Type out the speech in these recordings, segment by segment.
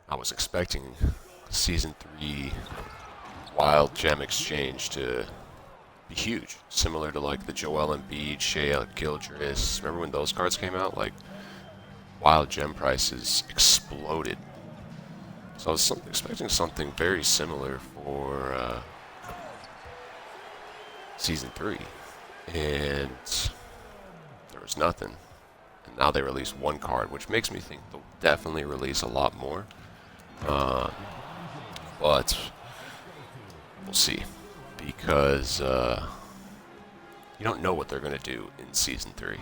I was expecting Season 3 Wild Gem Exchange to be huge, similar to like the Joel Embiid, Shea Gildress. Remember when those cards came out? Like, Wild Gem prices exploded. So I was expecting something very similar for Season 3. And there was nothing. And now they released one card, which makes me think they'll definitely release a lot more. But we'll see. Because you don't know what they're going to do in Season 3.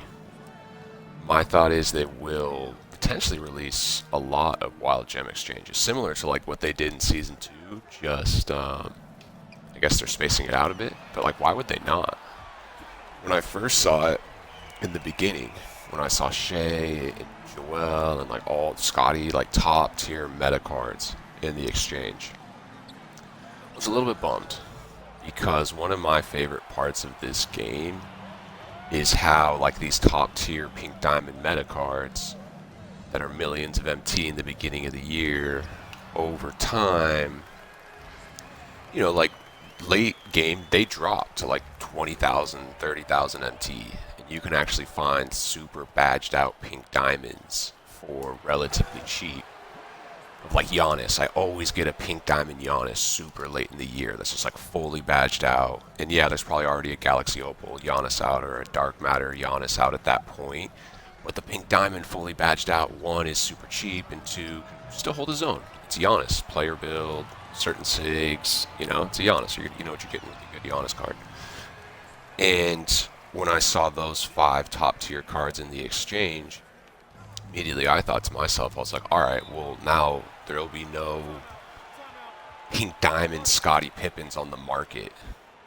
My thought is they will potentially release a lot of Wild Gem exchanges, similar to like what they did in Season 2, just, I guess they're spacing it out a bit, but like, why would they not? When I first saw it in the beginning, when I saw Shea and Joel and like all Scotty, like top tier meta cards in the exchange, I was a little bit bummed because one of my favorite parts of this game is how like these top tier pink diamond meta cards that are millions of MT in the beginning of the year, over time, you know, like late game, they drop to like 20,000, 30,000 MT. And you can actually find super badged out pink diamonds for relatively cheap. Like Giannis, I always get a pink diamond Giannis super late in the year that's just like fully badged out. And yeah, there's probably already a Galaxy Opal Giannis out or a Dark Matter Giannis out at that point. But the pink diamond fully badged out, one, is super cheap, and two, still hold his own. It's Giannis, player build, certain SIGs, you know, it's a Giannis. You know what you're getting with a good Giannis card. And when I saw those 5 top tier cards in the exchange, immediately I thought to myself, I was like, alright, well now there'll be no pink diamond Scottie Pippins on the market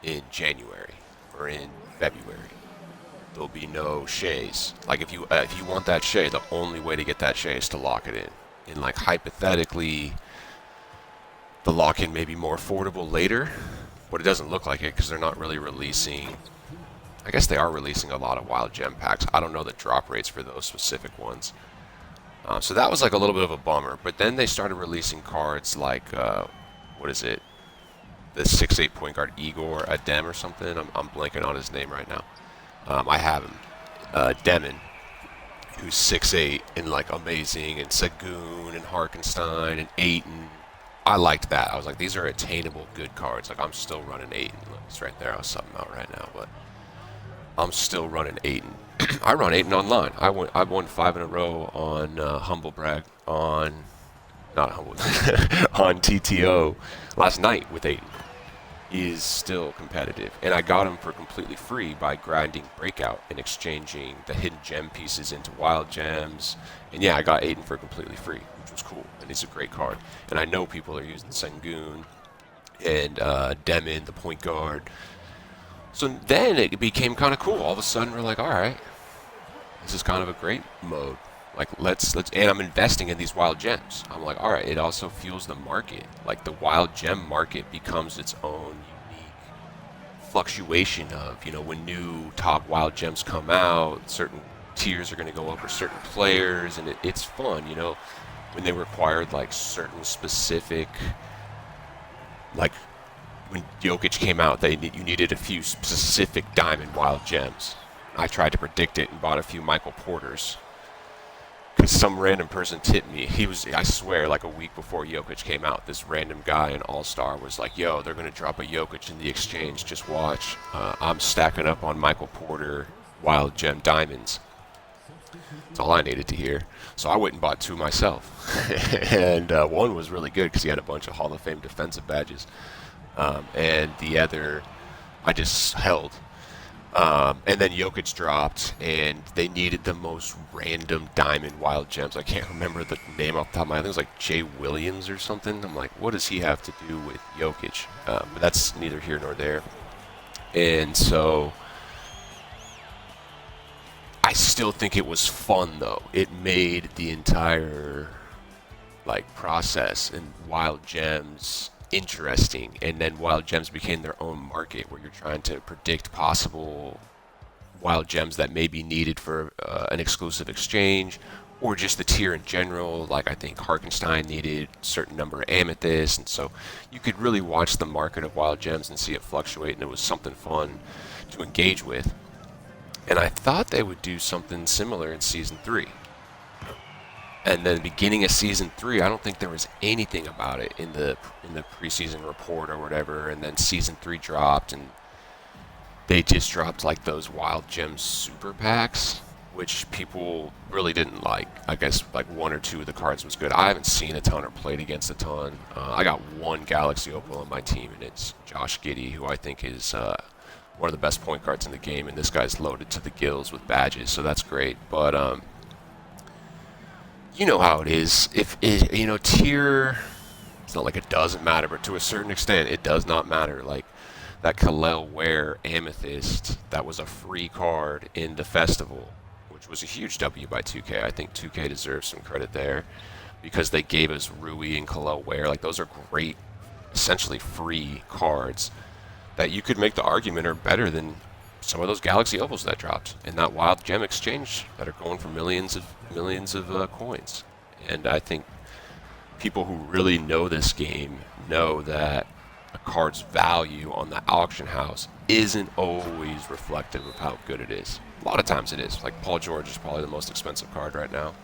in January or in February. There'll be no Sheas. Like if you want that Shea, the only way to get that Shea is to lock it in. And like hypothetically, the lock-in may be more affordable later, but it doesn't look like it because they're not really releasing. I guess they are releasing a lot of wild gem packs. I don't know the drop rates for those specific ones. So that was like a little bit of a bummer. But then they started releasing cards like, what is it? The 6'8 point guard Igor Adem or something. I'm blanking on his name right now. I have him. Demon, who's 6'8 and like amazing, and Sagoon and Harkenstein and Aiton. I liked that. I was like, these are attainable good cards. Like I'm still running Aiton. Look, it's right there. I'll sub him out right now, but I'm still running Aiton. I run Aiton online. I've won 5 in a row on Humble Brag on not Humble on TTO last night with Aiton. He is still competitive, and I got him for completely free by grinding Breakout and exchanging the hidden gem pieces into wild gems. And yeah, I got Aiton for completely free, which was cool, and he's a great card. And I know people are using Sengun and Demon, the point guard. So then it became kind of cool. All of a sudden, we're like, all right, this is kind of a great mode. Like let's and I'm investing in these wild gems. I'm like, all right, it also fuels the market. Like the wild gem market becomes its own unique fluctuation of, you know, when new top wild gems come out, certain tiers are going to go up for certain players, and it's fun, you know, when they required like certain specific, like when Jokic came out, you needed a few specific diamond wild gems. I tried to predict it and bought a few Michael Porters. Because some random person tipped me. He was, I swear, like a week before Jokic came out, this random guy in All-Star was like, yo, they're going to drop a Jokic in the exchange, just watch. I'm stacking up on Michael Porter Wild Gem Diamonds. That's all I needed to hear. So I went and bought 2 myself. And one was really good because he had a bunch of Hall of Fame defensive badges. And the other, I just held. And then Jokic dropped, and they needed the most random diamond wild gems. I can't remember the name off the top of my head. I think it was like Jay Williams or something. I'm like, what does he have to do with Jokic? But that's neither here nor there. And so I still think it was fun, though. It made the entire like process and wild gems interesting, and then wild gems became their own market where you're trying to predict possible wild gems that may be needed for an exclusive exchange, or just the tier in general. Like I think Harkenstein needed a certain number of amethysts, and so you could really watch the market of wild gems and see it fluctuate, and it was something fun to engage with. And I thought they would do something similar in Season 3. And then beginning of Season 3, I don't think there was anything about it in the preseason report or whatever, and then Season 3 dropped, and they just dropped like those wild gems super packs, which people really didn't like. I guess like one or two of the cards was good. I haven't seen a ton or played against a ton. I got one Galaxy Opal on my team, and it's Josh Giddey, who I think is one of the best point guards in the game, and this guy's loaded to the gills with badges, so that's great. But you know how it is. If it, tier, it's not like it doesn't matter, but to a certain extent, it does not matter. Like that Kalel Ware Amethyst, that was a free card in the festival, which was a huge W by 2K. I think 2K deserves some credit there because they gave us Rui and Kalel Ware. Like those are great, essentially free cards that you could make the argument are better than some of those Galaxy Opals that dropped in that Wild Gem exchange that are going for millions of coins. And I think people who really know this game know that a card's value on the auction house isn't always reflective of how good it is. A lot of times it is. Like Paul George is probably the most expensive card right now.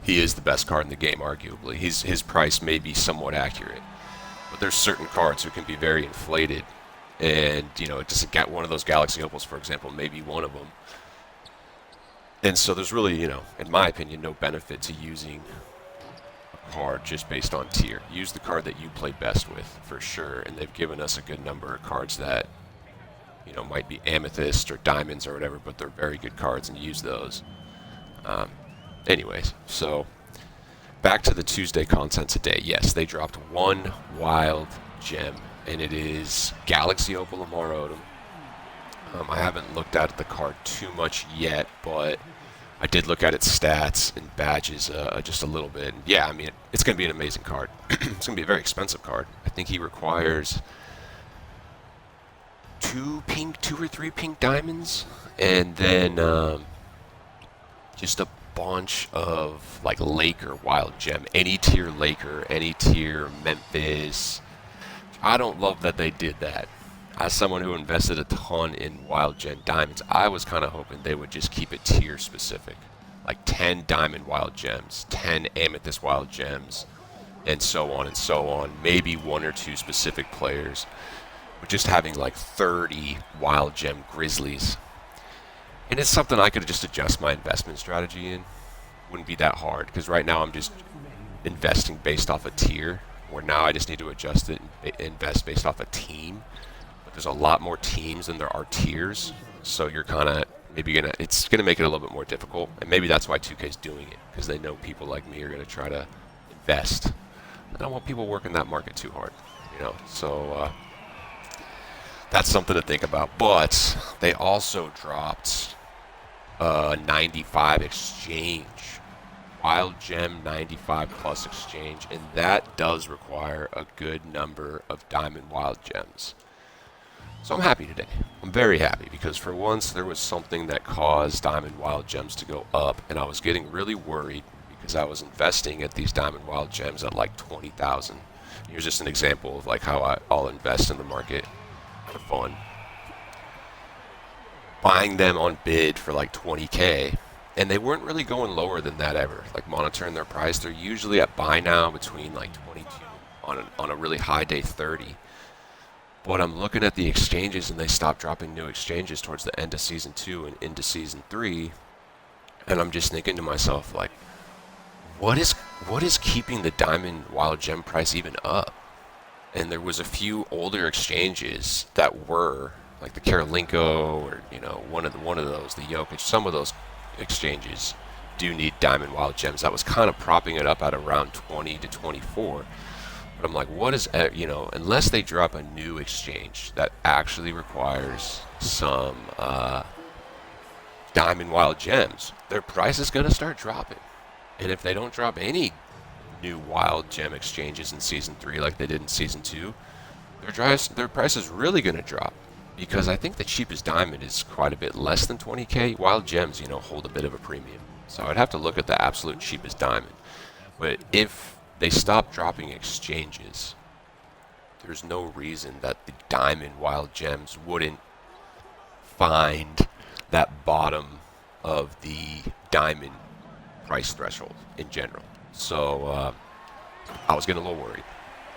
He is the best card in the game, arguably. His price may be somewhat accurate. But there's certain cards who can be very inflated, and it doesn't get one of those Galaxy Opals, for example, maybe one of them. And so there's really, in my opinion, no benefit to using a card just based on tier. Use the card that you play best with, for sure, and they've given us a good number of cards that, might be amethyst or diamonds or whatever, but they're very good cards, and use those. Anyways, so back to the Tuesday content today. Yes, they dropped one wild gem, and it is Galaxy Opal Lamar Odom. I haven't looked at the card too much yet, but I did look at its stats and badges just a little bit. And yeah, I mean, it's going to be an amazing card. It's going to be a very expensive card. I think he requires two or three pink diamonds, and then just a bunch of like Laker wild gem, any tier Laker, any tier Memphis. I don't love that they did that. As someone who invested a ton in wild gem diamonds, I was kind of hoping they would just keep it tier specific, like 10 diamond wild gems, 10 amethyst wild gems, and so on and so on. Maybe one or two specific players, but just having like 30 wild gem grizzlies. And it's something I could just adjust my investment strategy in. Wouldn't be that hard, because right now I'm just investing based off a tier, where now I just need to adjust it and invest based off a team. But there's a lot more teams than there are tiers, so you're kind of it's gonna make it a little bit more difficult, and maybe that's why 2K's doing it, because they know people like me are gonna try to invest. I don't want people working that market too hard, So that's something to think about. But they also dropped 95 exchange, wild gem 95 plus exchange, and that does require a good number of diamond wild gems. So I'm happy today. I'm very happy, because for once there was something that caused diamond wild gems to go up, and I was getting really worried because I was investing at these diamond wild gems at like 20,000. Here's just an example of like how I'll invest in the market for fun. Buying them on bid for like 20K, and they weren't really going lower than that ever. Like monitoring their price, they're usually at buy now between like 22 on a really high day 30. But I'm looking at the exchanges, and they stopped dropping new exchanges towards the end of Season 2 and into Season 3, and I'm just thinking to myself, like, what is keeping the diamond wild gem price even up? And there was a few older exchanges that were like the Karolinko, or one of those, the Jokic. Some of those exchanges do need diamond wild gems. That was kind of propping it up at around 20 to 24. But I'm like, what is unless they drop a new exchange that actually requires some diamond wild gems, their price is going to start dropping. And if they don't drop any new wild gem exchanges in Season 3 like they did in Season 2, their price is really going to drop. Because I think the cheapest diamond is quite a bit less than 20K. Wild gems, hold a bit of a premium. So I'd have to look at the absolute cheapest diamond. But if they stop dropping exchanges, there's no reason that the diamond wild gems wouldn't find that bottom of the diamond price threshold in general. So I was getting a little worried.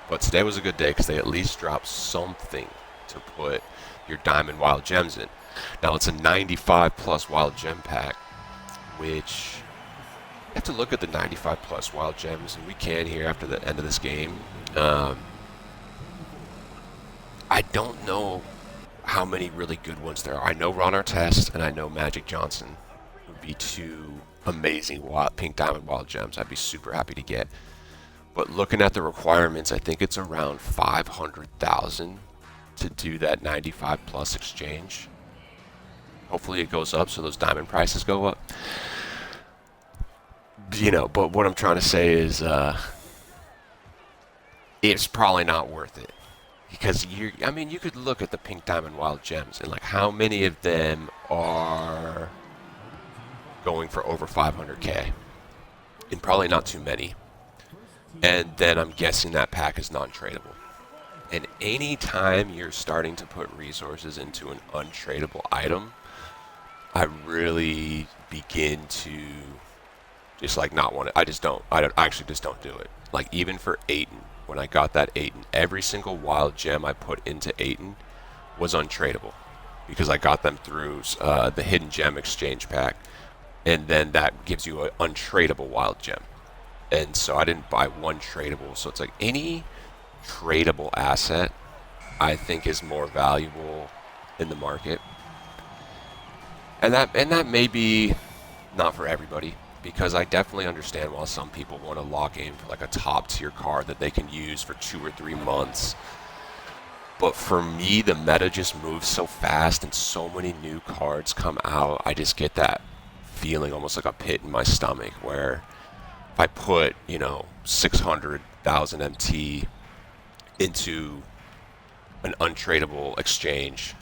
But today was a good day because they at least dropped something to put your diamond wild gems in. Now it's a 95 plus wild gem pack, which you have to look at the 95 plus wild gems, and we can here after the end of this game. I don't know how many really good ones there are. I know Ron Artest and I know Magic Johnson would be two amazing pink diamond wild gems I'd be super happy to get. But looking at the requirements, I think it's around 500,000 to do that 95 plus exchange. Hopefully it goes up so those diamond prices go up. But what I'm trying to say is it's probably not worth it. Because you could look at the pink diamond wild gems and like how many of them are going for over 500K, and probably not too many. And then I'm guessing that pack is non-tradable. And any time you're starting to put resources into an untradeable item, I really begin to just like not want it. I actually just don't do it. Like even for Ayton, when I got that Ayton, every single wild gem I put into Ayton was untradeable because I got them through the hidden gem exchange pack, and then that gives you an untradeable wild gem. And so I didn't buy one tradable. So it's like any tradable asset I think is more valuable in the market. And that may be not for everybody, because I definitely understand why some people want to lock in for like a top tier card that they can use for 2 or 3 months. But for me, the meta just moves so fast and so many new cards come out. I just get that feeling almost like a pit in my stomach where if I put, 600,000 MT into an untradeable exchange,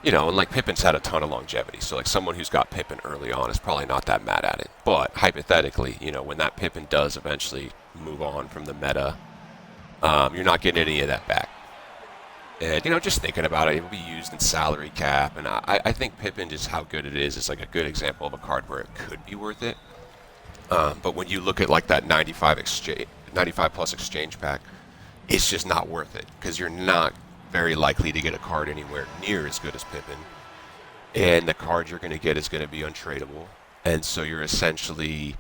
and like Pippin's had a ton of longevity, so like someone who's got Pippin early on is probably not that mad at it. But hypothetically, when that Pippin does eventually move on from the meta, you're not getting any of that back. And just thinking about it, it will be used in salary cap, and I think Pippin, just how good it is like a good example of a card where it could be worth it. But when you look at like that 95 plus exchange pack, it's just not worth it because you're not very likely to get a card anywhere near as good as Pippin, and the card you're going to get is going to be untradeable, and so you're essentially,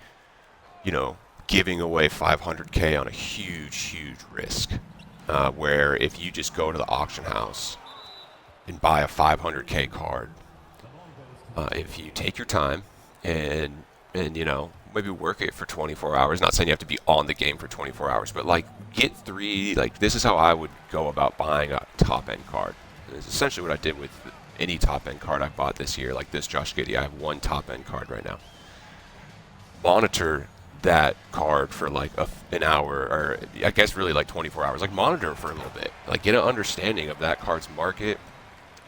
giving away 500K on a huge risk. Where if you just go to the auction house and buy a 500K card, if you take your time and maybe work it for 24 hours, not saying you have to be on the game for 24 hours, but like get 3, like this is how I would go about buying a top end card. And it's essentially what I did with any top end card I bought this year, like this Josh Giddey. I have 1 top end card right now. Monitor that card for like an hour, or I guess really like 24 hours. Like monitor it for a little bit, like get an understanding of that card's market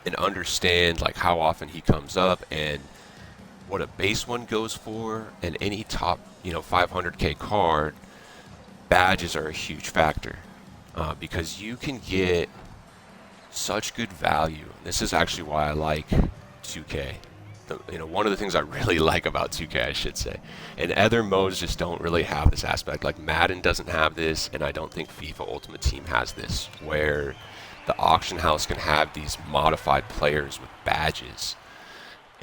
and understand like how often he comes up and what a base one goes for. And any top 500K card, badges are a huge factor, because you can get such good value. This is actually why I like 2K. One of the things I really like about 2K, I should say, and other modes just don't really have this aspect. Like Madden doesn't have this, and I don't think FIFA Ultimate Team has this, where the auction house can have these modified players with badges,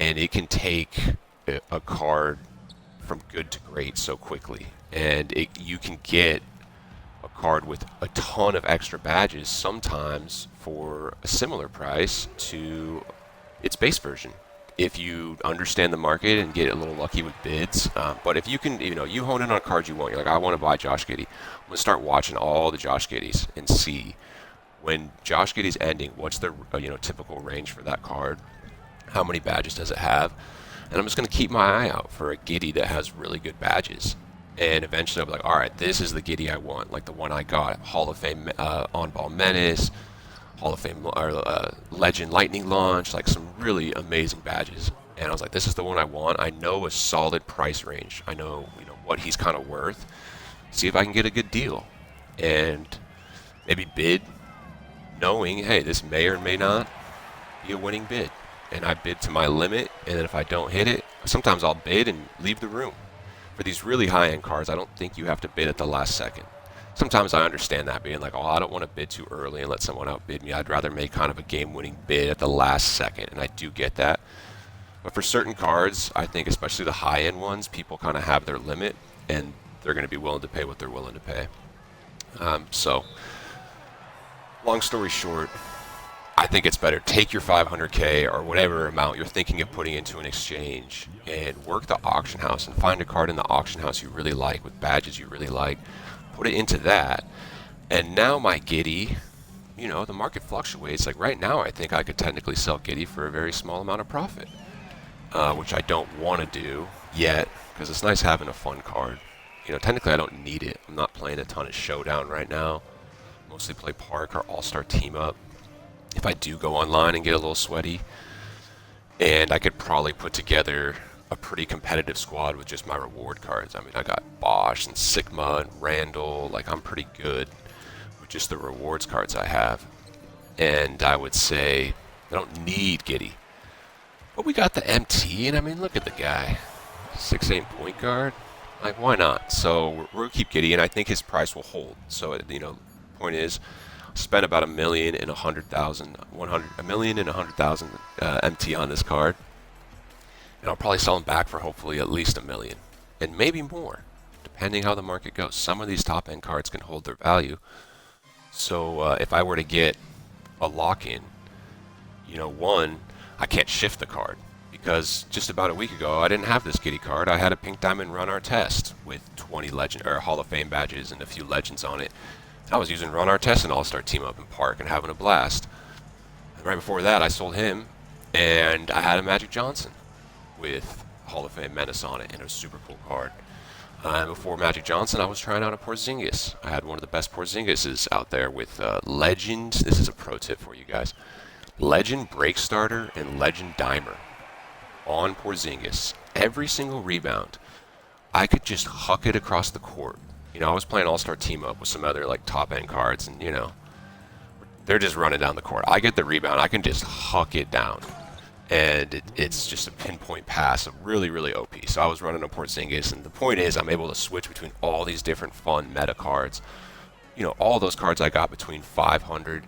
and it can take a card from good to great so quickly. And you can get a card with a ton of extra badges sometimes for a similar price to its base version, if you understand the market and get a little lucky with bids. But if you can, you hone in on cards you want. You're like, I want to buy Josh Giddey. I'm going to start watching all the Josh Giddeys and see when Josh Giddey's ending, what's the typical range for that card? How many badges does it have? And I'm just going to keep my eye out for a Giddey that has really good badges. And eventually I'll be like, all right, this is the Giddey I want, like the one I got, Hall of Fame On-Ball Menace, Hall of Fame Legend Lightning Launch, like some really amazing badges. And I was like, this is the one I want. I know a solid price range. I know, what he's kind of worth. See if I can get a good deal. And maybe bid knowing, hey, this may or may not be a winning bid. And I bid to my limit, and then if I don't hit it, sometimes I'll bid and leave the room. For these really high-end cards, I don't think you have to bid at the last second. Sometimes I understand that, being like, oh, I don't want to bid too early and let someone outbid me. I'd rather make kind of a game-winning bid at the last second, and I do get that. But for certain cards, I think especially the high-end ones, people kind of have their limit, and they're going to be willing to pay what they're willing to pay. So, long story short, I think it's better take your 500K or whatever amount you're thinking of putting into an exchange and work the auction house and find a card in the auction house you really like with badges you really like. Put it into that. And now my Giddy, the market fluctuates. Like right now, I think I could technically sell Giddy for a very small amount of profit, which I don't want to do yet because it's nice having a fun card. Technically I don't need it. I'm not playing a ton of Showdown right now. Mostly play Park or All-Star Team Up. If I do go online and get a little sweaty, and I could probably put together a pretty competitive squad with just my reward cards. I mean, I got Bosch and Sigma and Randall. Like, I'm pretty good with just the rewards cards I have. And I would say I don't need Giddy. But we got the MT, and I mean, look at the guy. 6'8" point guard. Like, why not? So we're going to keep Giddy, and I think his price will hold. So, point is, spent about $1 million and $100,000 MT on this card, and I'll probably sell him back for hopefully at least $1 million, and maybe more, depending how the market goes. Some of these top end cards can hold their value. So if I were to get a lock-in, one, I can't shift the card because just about a week ago I didn't have this Giddy card. I had a Pink Diamond Run Artest with 20 legend or Hall of Fame badges and a few legends on it. I was using Ron Artest and All-Star Team Up in Park and having a blast. And right before that, I sold him, and I had a Magic Johnson with Hall of Fame Menace on it, and it was a super cool card. And before Magic Johnson, I was trying out a Porzingis. I had one of the best Porzingises out there with Legend. This is a pro tip for you guys. Legend Break Starter and Legend Dimer on Porzingis. Every single rebound, I could just huck it across the court. I was playing All-Star Team Up with some other top-end cards, and, they're just running down the court. I get the rebound. I can just huck it down, and it's just a pinpoint pass, really, really OP. So I was running a Porzingis, and the point is I'm able to switch between all these different fun meta cards. All those cards I got between 500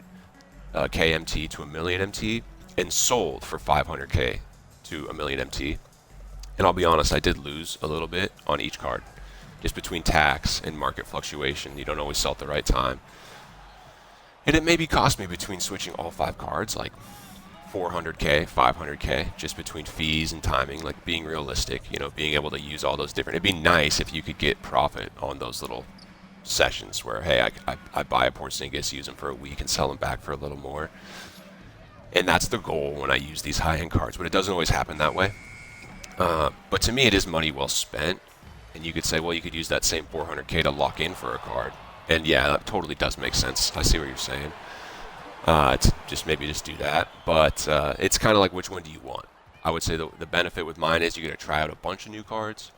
KMT to 1 million MT and sold for 500K to 1 million MT. And I'll be honest, I did lose a little bit on each card. Just between tax and market fluctuation, you don't always sell at the right time. And it maybe cost me between switching all 5 cards, like 400K, 500K, just between fees and timing, like being realistic, being able to use all those different. It'd be nice if you could get profit on those little sessions where, hey, I buy a Porzingis, use them for a week, and sell them back for a little more. And that's the goal when I use these high-end cards, but it doesn't always happen that way. But to me, it is money well spent. And you could say, well, you could use that same 400K to lock in for a card. And yeah, that totally does make sense. I see what you're saying. Maybe just do that. But it's kind of like, which one do you want? I would say the benefit with mine is you get to try out a bunch of new cards,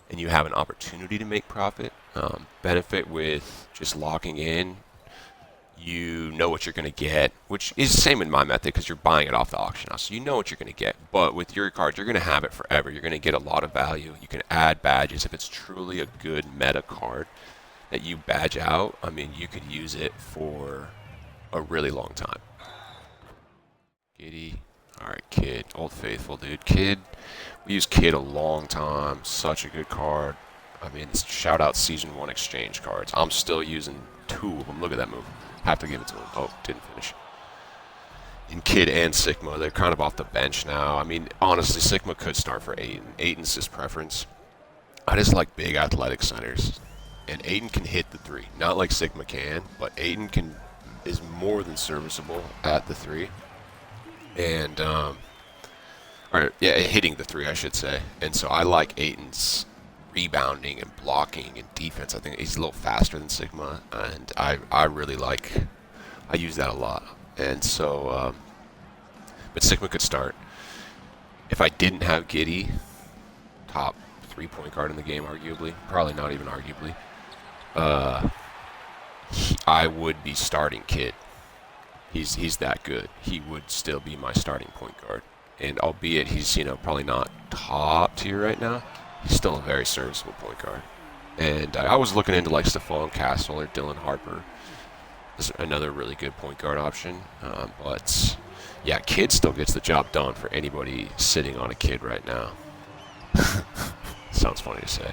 and you have an opportunity to make profit. Benefit with just locking in, you know what you're going to get, which is the same in my method because you're buying it off the auction house. So you know what you're going to get. But with your cards, you're going to have it forever. You're going to get a lot of value. You can add badges. If it's truly a good meta card that you badge out, I mean, you could use it for a really long time. Giddy. All right, Kid. Old Faithful, dude. Kid. We used Kid a long time. Such a good card. I mean, shout out Season 1 exchange cards. I'm still using 2 of them. Look at that move. Have to give it to him. Oh, didn't finish. And Kid and Sigma, they're kind of off the bench now. I mean, honestly, Sigma could start for Aiden. Aiden's his preference. I just like big athletic centers. And Aiden can hit the 3. Not like Sigma can, but Aiden is more than serviceable at the 3. And, hitting the 3, I should say. And so I like Aiden's rebounding and blocking and defense. I think he's a little faster than Sigma, and I really use that a lot. And so, but Sigma could start. If I didn't have Giddy, top 3 point guard in the game, arguably, probably not even arguably, I would be starting Kid. He's that good. He would still be my starting point guard. And albeit he's, probably not top tier right now, he's still a very serviceable point guard. And I was looking into like Stephon Castle or Dylan Harper as another really good point guard option. But yeah, Kid still gets the job done for anybody sitting on a Kid right now. Sounds funny to say.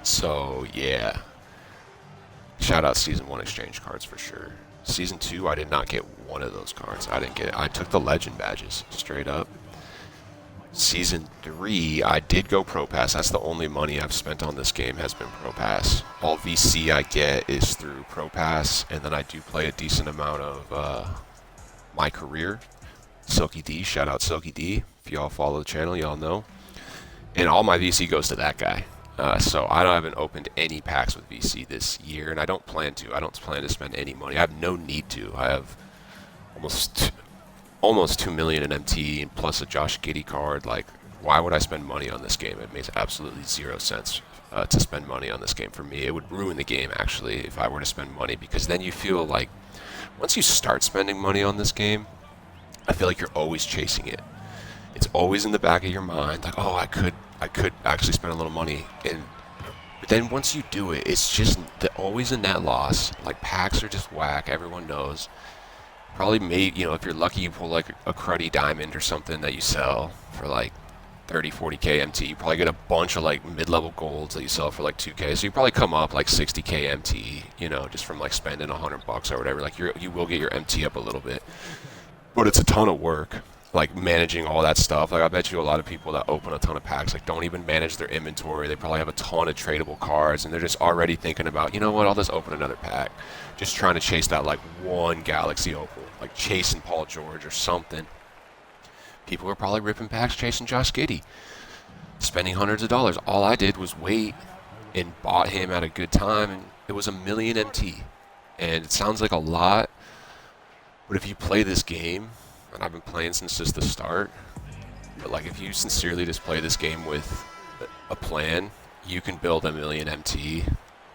So yeah, shout out Season 1 exchange cards for sure. Season 2, I did not get one of those cards. I took the Legend badges, straight up. Season 3, I did go Pro Pass. That's the only money I've spent on this game has been Pro Pass. All VC I get is through Pro Pass, and then I do play a decent amount of my career. Silky D, shout out Silky D. If y'all follow the channel, y'all know. And all my VC goes to that guy. So I haven't opened any packs with VC this year, and I don't plan to. I don't plan to spend any money. I have no need to. I have almost 2 million in MT and plus a Josh Giddey card. Like, why would I spend money on this game? It makes absolutely zero sense to spend money on this game for me. It would ruin the game, actually, if I were to spend money, because then you feel like once you start spending money on this game, I feel like you're always chasing it. It's always in the back of your mind, like, oh, I could actually spend a little money. But then once you do it, it's just always a net loss. Like, packs are just whack. Everyone knows. Probably if you're lucky, you pull like a cruddy diamond or something that you sell for like 30, 40k MT. You probably get a bunch of like mid-level golds that you sell for like 2k. So you probably come up like 60k MT, just from like spending $100 or whatever. Like you will get your MT up a little bit, but it's a ton of work. Like managing all that stuff. Like I bet you a lot of people that open a ton of packs like don't even manage their inventory. They probably have a ton of tradable cards and they're just already thinking about, I'll just open another pack. Just trying to chase that like one Galaxy Opal, like chasing Paul George or something. People are probably ripping packs chasing Josh Giddey, spending hundreds of dollars. All I did was wait and bought him at a good time, and it was 1 million MT. And it sounds like a lot, but if you play this game, and I've been playing since just the start, but like if you sincerely just play this game with a plan, you can build 1 million MT.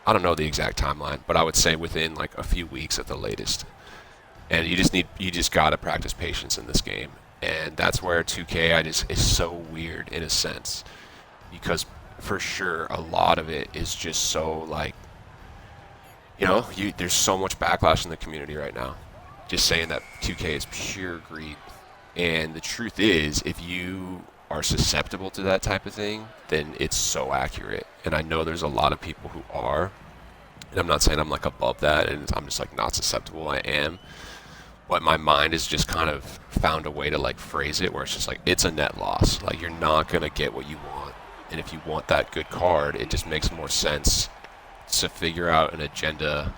I don't know the exact timeline, but I would say within like a few weeks at the latest. And you just gotta practice patience in this game. And that's where 2K is so weird in a sense, because for sure a lot of it is just so like, there's so much backlash in the community right now. Just saying that 2K is pure greed. And the truth is, if you are susceptible to that type of thing, then it's so accurate. And I know there's a lot of people who are. And I'm not saying I'm like above that and I'm just like not susceptible. I am. But my mind has just kind of found a way to like phrase it where it's just like, it's a net loss. Like you're not going to get what you want. And if you want that good card, it just makes more sense to figure out an agenda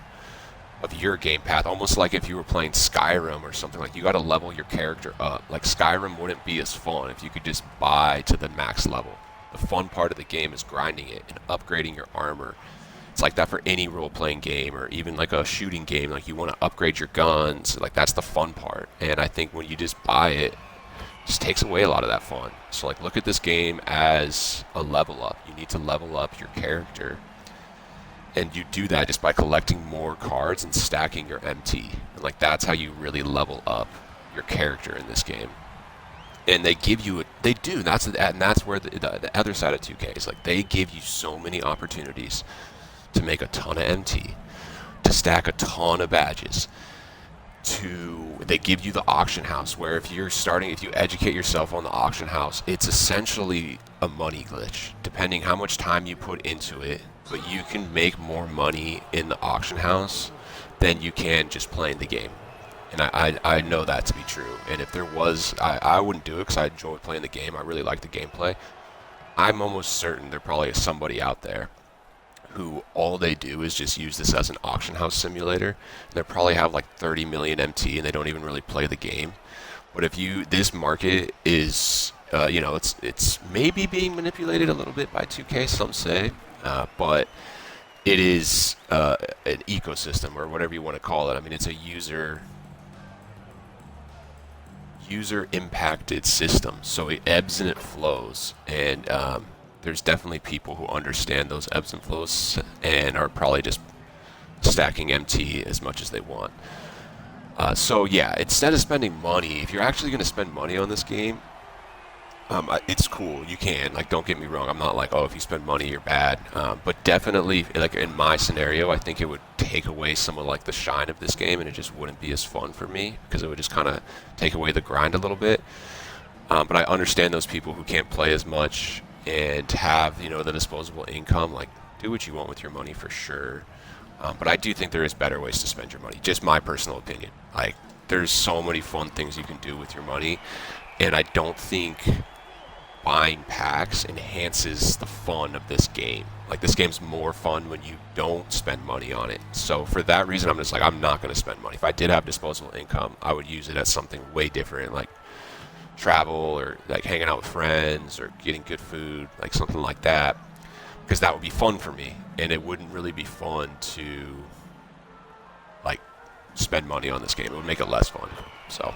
of your game path, almost like if you were playing Skyrim or something. Like you got to level your character up. Like Skyrim wouldn't be as fun if you could just buy to the max level. The fun part of the game is grinding it and upgrading your armor. It's like that for any role-playing game or even like a shooting game. Like you want to upgrade your guns. Like that's the fun part. And I think when you just buy it, it just takes away a lot of that fun. So like look at this game as a level up. You need to level up your character. And you do that just by collecting more cards and stacking your MT. And like that's how you really level up your character in this game. And they give you they do. That's where the other side of 2K is. Like they give you so many opportunities to make a ton of MT, to stack a ton of badges. They give you the auction house, where if you educate yourself on the auction house, it's essentially a money glitch. Depending how much time you put into it, but you can make more money in the auction house than you can just playing the game. And I know that to be true. And if there was, I wouldn't do it because I enjoy playing the game. I really like the gameplay. I'm almost certain there probably is somebody out there who all they do is just use this as an auction house simulator. They probably have like 30 million MT and they don't even really play the game. But this market is, it's maybe being manipulated a little bit by 2K, some say. But it is an ecosystem or whatever you want to call it. I mean, it's a user user impacted system, so it ebbs and it flows, and there's definitely people who understand those ebbs and flows and are probably just stacking MT as much as they want. So yeah, instead of spending money, if you're actually going to spend money on this game, it's cool. You can. Like, don't get me wrong. I'm not like, oh, if you spend money, you're bad. But definitely, like in my scenario, I think it would take away some of like the shine of this game, and it just wouldn't be as fun for me because it would just kind of take away the grind a little bit. But I understand those people who can't play as much and have, you know, the disposable income. Like, do what you want with your money for sure. But I do think there is better ways to spend your money. Just my personal opinion. Like, there's so many fun things you can do with your money, and I don't think buying packs enhances the fun of this game. Like, this game's more fun when you don't spend money on it. So for that reason, I'm just like, I'm not going to spend money. If I did have disposable income, I would use it as something way different, like travel or like hanging out with friends or getting good food, like something like that, because that would be fun for me, and it wouldn't really be fun to like spend money on this game. It would make it less fun. So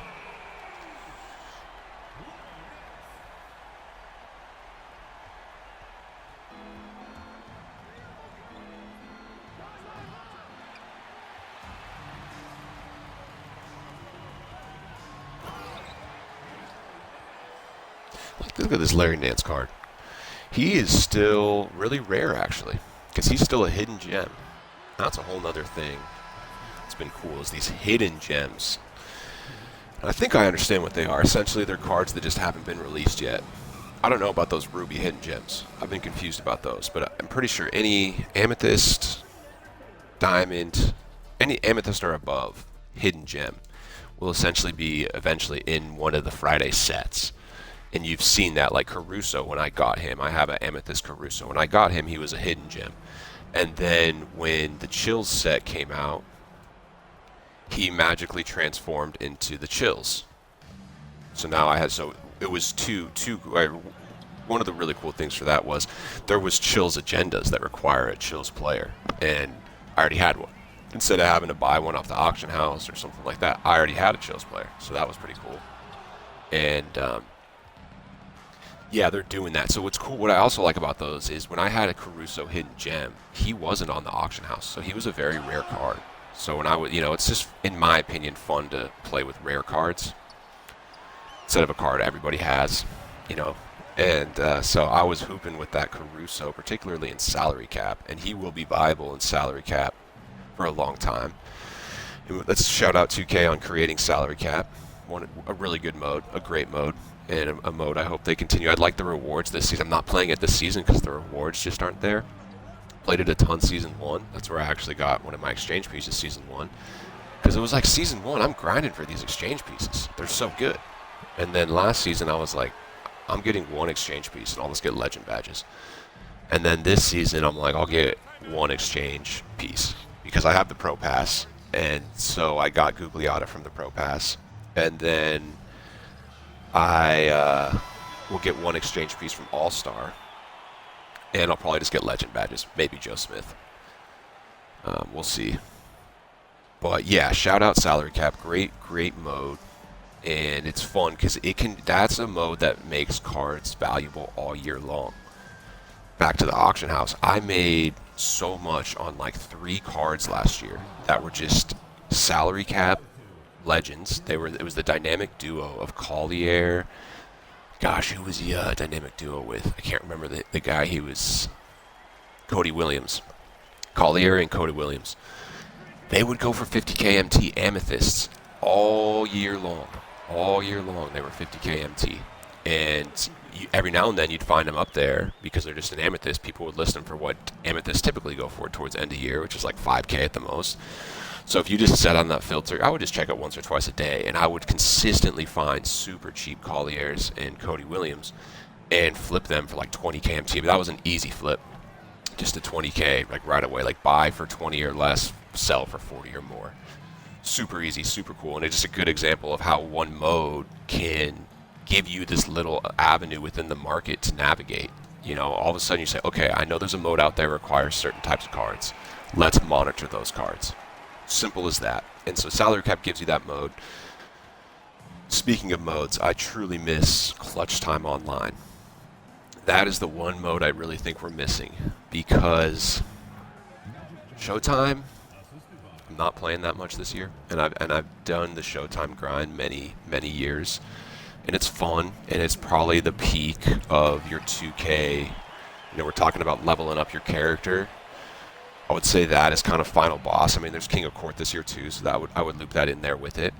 look at this Larry Nance card. He is still really rare, actually, because he's still a hidden gem. That's a whole nother thing. It's been cool, is these hidden gems. And I think I understand what they are. Essentially, they're cards that just haven't been released yet. I don't know about those ruby hidden gems. I've been confused about those, but I'm pretty sure any amethyst, diamond, any amethyst or above hidden gem will essentially be eventually in one of the Friday sets. And you've seen that, like Caruso, when I got him. I have an Amethyst Caruso. When I got him, he was a hidden gem. And then when the Chills set came out, he magically transformed into the Chills. So now I had, so it was one of the really cool things for that was there was Chills agendas that require a Chills player. And I already had one. Instead of having to buy one off the auction house or something like that, I already had a Chills player. So that was pretty cool. And, yeah, they're doing that. So what's cool, what I also like about those is when I had a Caruso hidden gem, he wasn't on the auction house, so he was a very rare card. So when I would, you know, it's just, in my opinion, fun to play with rare cards instead of a card everybody has, you know. And so I was hooping with that Caruso, particularly in salary cap, and he will be viable in salary cap for a long time. And let's shout out 2K on creating salary cap. A really good mode, a great mode. And a mode I hope they continue. I'd like the rewards this season. I'm not playing it this season because the rewards just aren't there. Played it a ton season 1. That's where I actually got one of my exchange pieces season 1. Because it was like season 1, I'm grinding for these exchange pieces. They're so good. And then last season I was like, I'm getting one exchange piece and I'll just get legend badges. And then this season I'm like, I'll get one exchange piece because I have the Pro Pass. And so I got Gugliotta from the Pro Pass. And then I will get one exchange piece from All-Star, and I'll probably just get legend badges, maybe Joe Smith. We'll see. But yeah, shout out salary cap, great mode, and it's fun because that's a mode that makes cards valuable all year long. Back to the auction house, I made so much on like 3 cards last year that were just salary cap legends. It was the dynamic duo of Collier. Gosh, who was he dynamic duo with? I can't remember the guy. He was Cody Williams. Collier and Cody Williams. They would go for 50k MT amethysts all year long. All year long they were 50k MT. And every now and then you'd find them up there because they're just an amethyst. People would list them for what amethysts typically go for towards end of year, which is like 5k at the most. So if you just set on that filter, I would just check it once or twice a day, and I would consistently find super cheap Colliers and Cody Williams and flip them for like 20k MT. But that was an easy flip, just a 20k, like right away, like buy for 20 or less, sell for 40 or more. Super easy, super cool, and it's just a good example of how one mode can give you this little avenue within the market to navigate. You know, all of a sudden you say, okay, I know there's a mode out there that requires certain types of cards. Let's monitor those cards. Simple as that. And so salary cap gives you that mode. Speaking of modes, I truly miss Clutch Time Online. That is the one mode I really think we're missing because Showtime, I'm not playing that much this year, and I've done the Showtime grind many years, and it's fun, and it's probably the peak of your 2K. We're talking about leveling up your character. I would say that is kind of final boss. I mean, there's King of Court this year too, so I would loop that in there with it.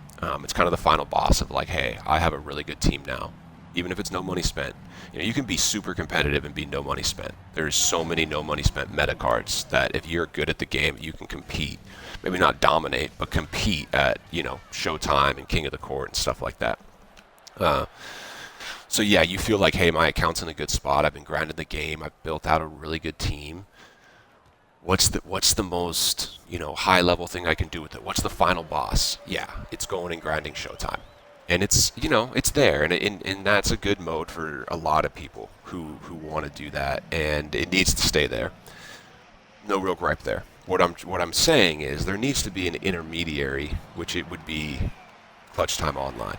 It's kind of the final boss of like, hey, I have a really good team now, even if it's no money spent. You can be super competitive and be no money spent. There's so many no money spent meta cards that if you're good at the game, you can compete. Maybe not dominate, but compete at Showtime and King of the Court and stuff like that. So yeah, you feel like, hey, my account's in a good spot. I've been grinding the game. I've built out a really good team. What's the most high level thing I can do with it? What's the final boss? Yeah, it's going and grinding Showtime, and it's it's there, and that's a good mode for a lot of people who want to do that, and it needs to stay there. No real gripe there. What I'm saying is there needs to be an intermediary, which it would be Clutch Time Online,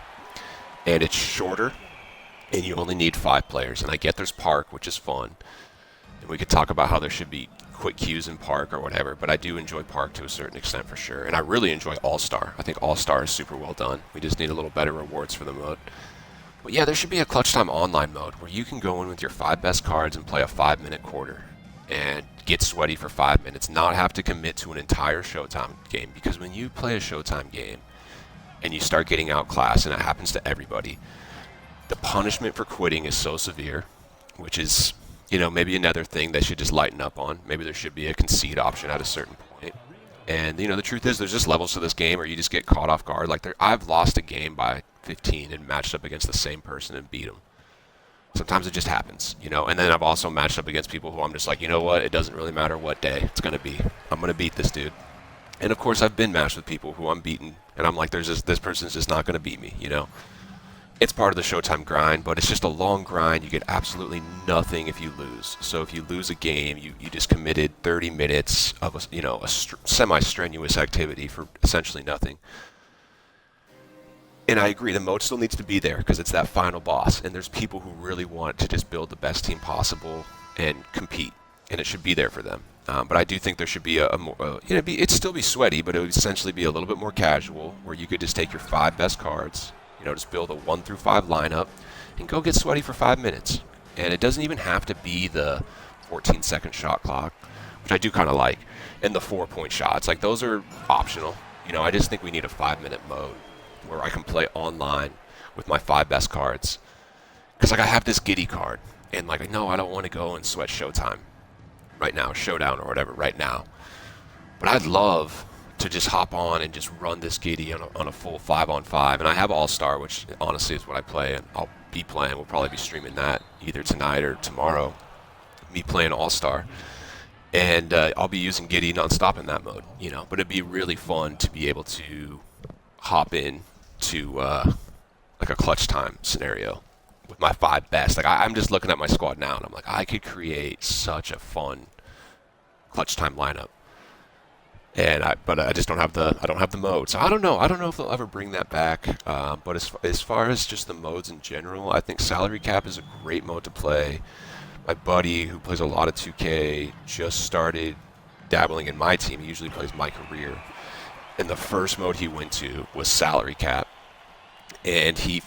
and it's shorter, and you only need 5 players. And I get there's Park, which is fun, and we could talk about how there should be quick queues in Park or whatever, but I do enjoy Park to a certain extent for sure, and I really enjoy All-Star. I think All-Star is super well done. We just need a little better rewards for the mode. But yeah, there should be a Clutch Time Online mode where you can go in with your 5 best cards and play a 5-minute quarter and get sweaty for 5 minutes, not have to commit to an entire Showtime game, because when you play a Showtime game and you start getting outclassed, and it happens to everybody, the punishment for quitting is so severe, which is maybe another thing they should just lighten up on. Maybe there should be a concede option at a certain point. And, the truth is there's just levels to this game where you just get caught off guard. Like, I've lost a game by 15 and matched up against the same person and beat them. Sometimes it just happens, And then I've also matched up against people who I'm just like, you know what? It doesn't really matter what day it's going to be. I'm going to beat this dude. And, of course, I've been matched with people who I'm beaten, and I'm like, this person's just not going to beat me, It's part of the Showtime grind, but it's just a long grind. You get absolutely nothing if you lose. So if you lose a game, you just committed 30 minutes of a semi-strenuous activity for essentially nothing. And I agree, the mode still needs to be there because it's that final boss, and there's people who really want to just build the best team possible and compete, and it should be there for them. But I do think there should be a more, it'd still be sweaty, but it would essentially be a little bit more casual, where you could just take your 5 best cards. Just build a 1 through 5 lineup and go get sweaty for 5 minutes. And it doesn't even have to be the 14-second shot clock, which I do kind of like, and the 4-point shots. Like, those are optional. I just think we need a 5-minute mode where I can play online with my 5 best cards. Because, I have this Giddy card, and, no, I don't want to go and sweat Showtime right now, Showdown or whatever right now. But I'd love to just hop on and just run this Giddy on a full 5-on-5. And I have All-Star, which honestly is what I play, and I'll be playing. We'll probably be streaming that either tonight or tomorrow, me playing All-Star. And I'll be using Giddy non-stop in that mode, But it'd be really fun to be able to hop in to a clutch time scenario with my 5 best. I'm just looking at my squad now, and I'm like, I could create such a fun clutch time lineup. But I just don't have the mode. So I don't know if they'll ever bring that back. But as far as just the modes in general, I think Salary Cap is a great mode to play. My buddy, who plays a lot of 2K, just started dabbling in MyTeam. He usually plays My Career. And the first mode he went to was Salary Cap. And he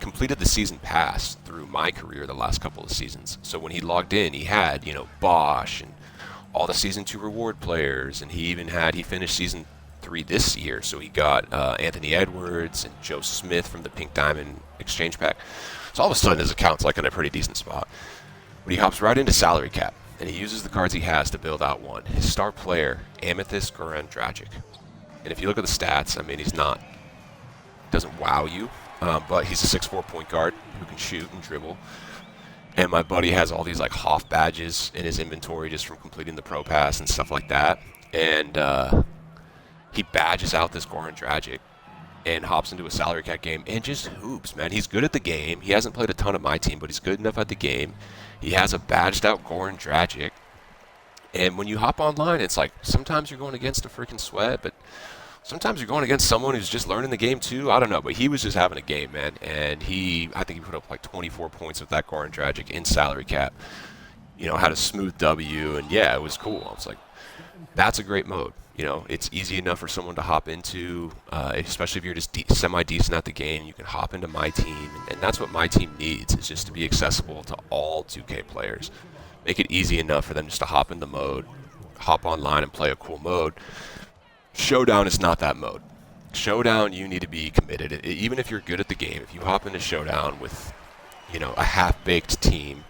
completed the season pass through My Career the last couple of seasons. So when he logged in, he had, Bosch and all the Season 2 reward players, and he finished Season 3 this year, so he got Anthony Edwards and Joe Smith from the Pink Diamond Exchange Pack. So all of a sudden his account's in a pretty decent spot. But he hops right into Salary Cap, and he uses the cards he has to build out one. His star player, Amethyst Goran Dragic. And if you look at the stats, doesn't wow you, but he's a 6'4" point guard who can shoot and dribble. And my buddy has all these Hoff badges in his inventory just from completing the Pro Pass and stuff like that. And he badges out this Goran Dragic and hops into a Salary Cap game and just hoops, man. He's good at the game. He hasn't played a ton of MyTeam, but he's good enough at the game. He has a badged out Goran Dragic. And when you hop online, it's sometimes you're going against a freaking sweat, but sometimes you're going against someone who's just learning the game too. I don't know, but he was just having a game, man. And I think he put up like 24 points with that Goran Dragic in salary cap. Had a smooth W, and yeah, it was cool. I was like, that's a great mode. It's easy enough for someone to hop into, especially if you're just semi-decent at the game. You can hop into MyTeam, and that's what MyTeam needs, is just to be accessible to all 2K players. Make it easy enough for them just to hop into mode, hop online and play a cool mode. Showdown is not that mode. Showdown, you need to be committed. Even if you're good at the game, if you hop into Showdown with, a half-baked team,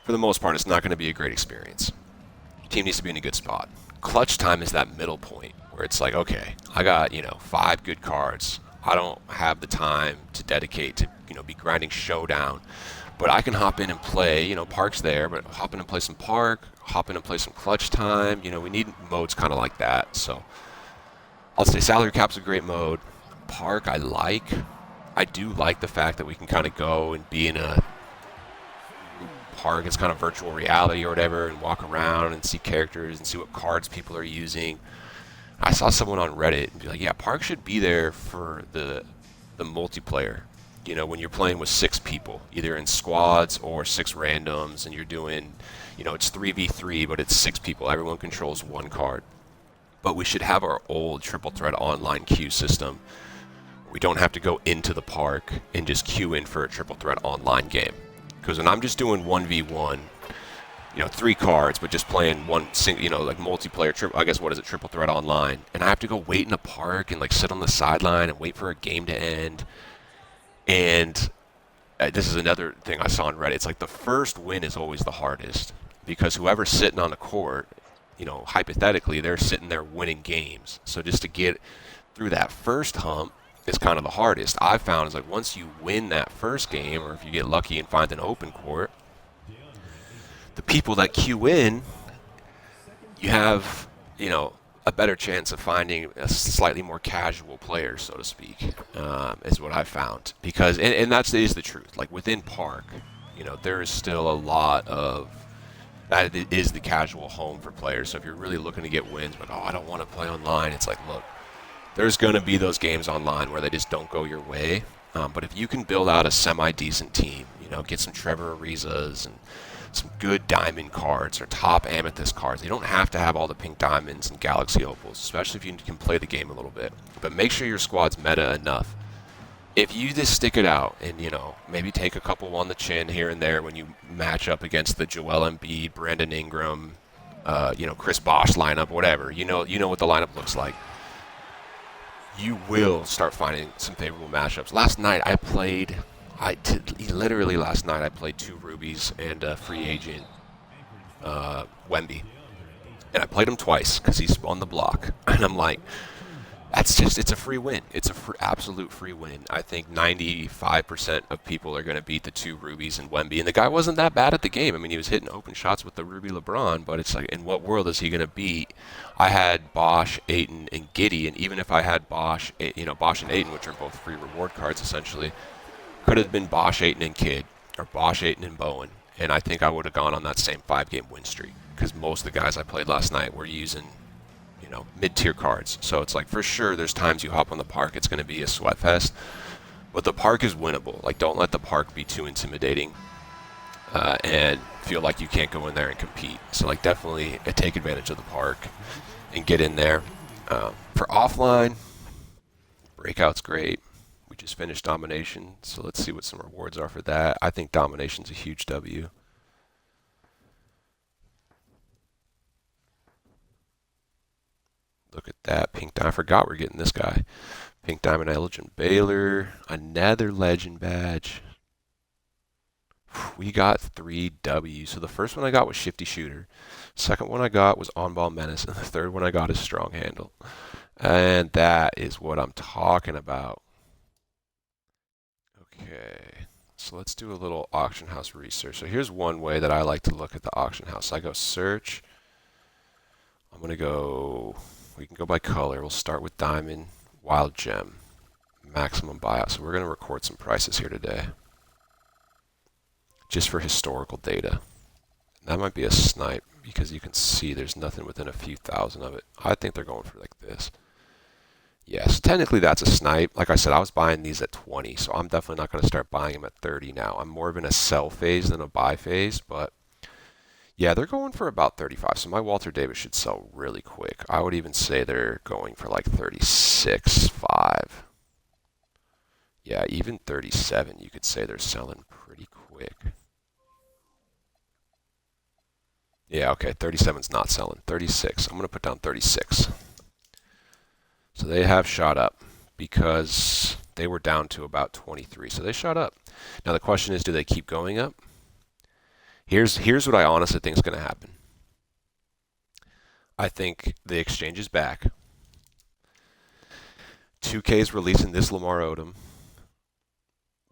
for the most part, it's not going to be a great experience. Your team needs to be in a good spot. Clutch time is that middle point where it's like, okay, I got, 5 good cards. I don't have the time to dedicate to, be grinding Showdown. But I can hop in and play, Park's there, but hop in and play some Park, hop in and play some Clutch time. We need modes kind of like that. So I'll say Salary Cap's a great mode. Park, I like. I do like the fact that we can kind of go and be in a Park. It's kind of virtual reality or whatever, and walk around and see characters and see what cards people are using. I saw someone on Reddit and be like, yeah, Park should be there for the multiplayer. When you're playing with 6 people, either in squads or 6 randoms, and you're doing, it's 3v3, but it's 6 people. Everyone controls 1 card. But we should have our old triple threat online queue system. We don't have to go into the Park and just queue in for a triple threat online game. Because when I'm just doing 1v1, 3 cards, but just playing one single, like multiplayer, triple threat online, and I have to go wait in a Park and like sit on the sideline and wait for a game to end. And this is another thing I saw on Reddit. It's like the first win is always the hardest, because whoever's sitting on the court, hypothetically, they're sitting there winning games. So just to get through that first hump is kind of the hardest. I've found is like once you win that first game, or if you get lucky and find an open court, the people that queue in, you have, a better chance of finding a slightly more casual player, so to speak, is what I've found. Because, and that is the truth. Like within Park, there is still a lot of, that is the casual home for players. So if you're really looking to get wins, but I don't want to play online, it's like, look, there's going to be those games online where they just don't go your way. But if you can build out a semi-decent team, get some Trevor Arizas and some good diamond cards or top amethyst cards. You don't have to have all the pink diamonds and galaxy opals, especially if you can play the game a little bit. But make sure your squad's meta enough. If you just stick it out and, maybe take a couple on the chin here and there when you match up against the Joel Embiid, Brandon Ingram, Chris Bosh lineup, whatever, you know what the lineup looks like, you will start finding some favorable matchups. Last night I played... literally last night I played 2 rubies and a free agent, Wemby. And I played him twice because he's on the block. And I'm like, it's a free win. It's absolute free win. I think 95% of people are going to beat the 2 rubies and Wemby. And the guy wasn't that bad at the game. I mean, he was hitting open shots with the Ruby LeBron, but it's like, in what world is he going to beat? I had Bosh, Ayton, and Giddy, and even if I had Bosh and Ayton, which are both free reward cards essentially, could have been Bosh, Ayton, and Kidd, or Bosh, Ayton, and Bowen, and I think I would have gone on that same 5-game win streak, because most of the guys I played last night were using, mid-tier cards. So it's like, for sure, there's times you hop on the Park, it's going to be a sweat fest, but the Park is winnable. Like, don't let the Park be too intimidating and feel like you can't go in there and compete. So, like, definitely take advantage of the Park and get in there. For offline, Breakout's great. We just finished Domination, so let's see what some rewards are for that. I think Domination's a huge W. Look at that. Pink Diamond. I forgot we're getting this guy. Pink Diamond Elgin Baylor. Another Legend badge. We got 3 W's. So the first one I got was Shifty Shooter. Second one I got was On Ball Menace. And the third one I got is Strong Handle. And that is what I'm talking about. Okay, so let's do a little auction house research. So here's one way that I like to look at the auction house. I go search. I'm going to go, we can go by color. We'll start with Diamond, Wild Gem, Maximum Buyout. So we're going to record some prices here today, just for historical data. That might be a snipe, because you can see there's nothing within a few thousand of it. I think they're going for like this. Yes, technically that's a snipe. Like I said, I was buying these at 20, so I'm definitely not going to start buying them at 30 now. I'm more of in a sell phase than a buy phase, but yeah, they're going for about 35. So my Walter Davis should sell really quick. I would even say they're going for like 36.5. Yeah, even 37, you could say they're selling pretty quick. Yeah, okay, 37's not selling. 36. I'm going to put down 36. So they have shot up because they were down to about 23. So they shot up. Now the question is, do they keep going up? Here's what I honestly think is going to happen. I think the exchange is back. 2K is releasing this Lamar Odom.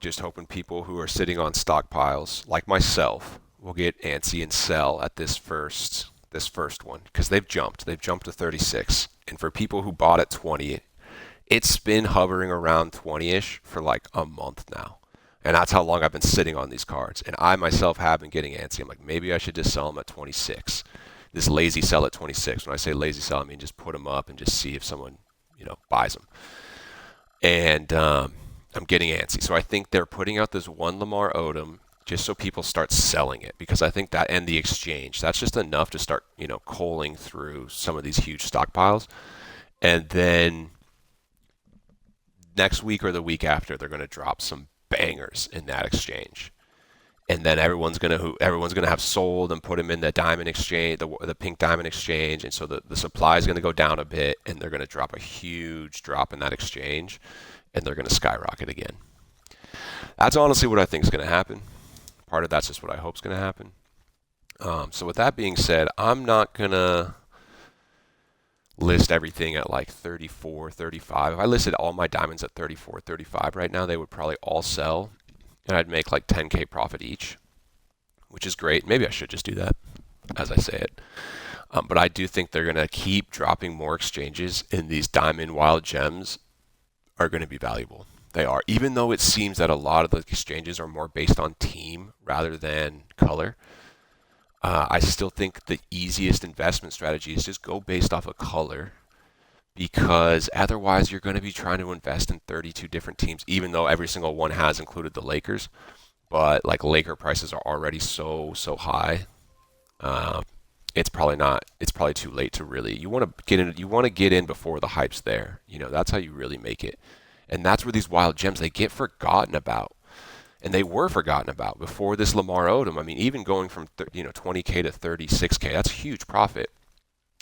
Just hoping people who are sitting on stockpiles, like myself, will get antsy and sell at this first one because they've jumped. They've jumped to 36. And for people who bought at 20, it's been hovering around 20-ish for like a month now. And that's how long I've been sitting on these cards. And I myself have been getting antsy. I'm like, maybe I should just sell them at 26. This lazy sell at 26. When I say lazy sell, I mean just put them up and just see if someone, buys them. And I'm getting antsy. So I think they're putting out this one Lamar Odom just so people start selling it, because I think that, and the exchange, that's just enough to start, culling through some of these huge stockpiles. And then next week or the week after, they're going to drop some bangers in that exchange. And then everyone's gonna have sold and put them in the diamond exchange, the pink diamond exchange, and so the supply is gonna go down a bit, and they're gonna drop a huge drop in that exchange, and they're gonna skyrocket again. That's honestly what I think is gonna happen. Part of that's just what I hope is gonna happen. So with that being said, I'm not gonna list everything at like 34, 35. If I listed all my diamonds at 34, 35 right now, they would probably all sell, and I'd make like 10K profit each, which is great. Maybe I should just do that as I say it. But I do think they're going to keep dropping more exchanges, and these diamond wild gems are going to be valuable. They are. Even though it seems that a lot of the exchanges are more based on team rather than color, I still think the easiest investment strategy is just go based off of color, because otherwise you're going to be trying to invest in 32 different teams, even though every single one has included the Lakers. But like Laker prices are already so high. It's probably not. It's probably too late to really. You want to get in. You want to get in before the hype's there. That's how you really make it. And that's where these wild gems, they get forgotten about. And they were forgotten about before this Lamar Odom. I mean, even going from 20K to 36K, that's a huge profit.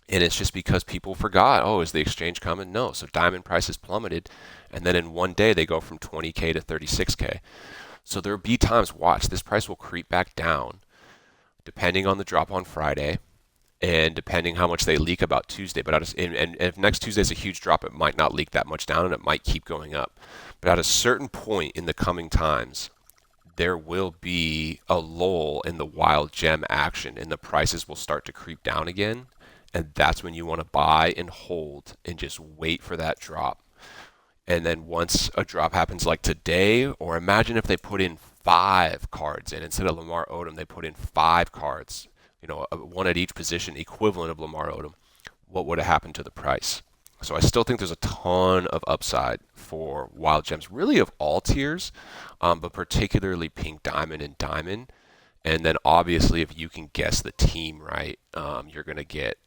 And it's just because people forgot, oh, is the exchange coming? No. So diamond prices plummeted, and then in one day they go from 20K to 36K. So there'll be times, watch, this price will creep back down depending on the drop on Friday and depending how much they leak about Tuesday. But and if next Tuesday's a huge drop, it might not leak that much down, and it might keep going up. But at a certain point in the coming times, there will be a lull in the wild gem action, and the prices will start to creep down again. And that's when you want to buy and hold and just wait for that drop. And then once a drop happens like today, or imagine if they put in 5 cards in, instead of Lamar Odom, they put in 5 cards, one at each position, equivalent of Lamar Odom, what would have happened to the price? So I still think there's a ton of upside for wild gems, really of all tiers, but particularly pink diamond and diamond. And then obviously if you can guess the team right, you're going to get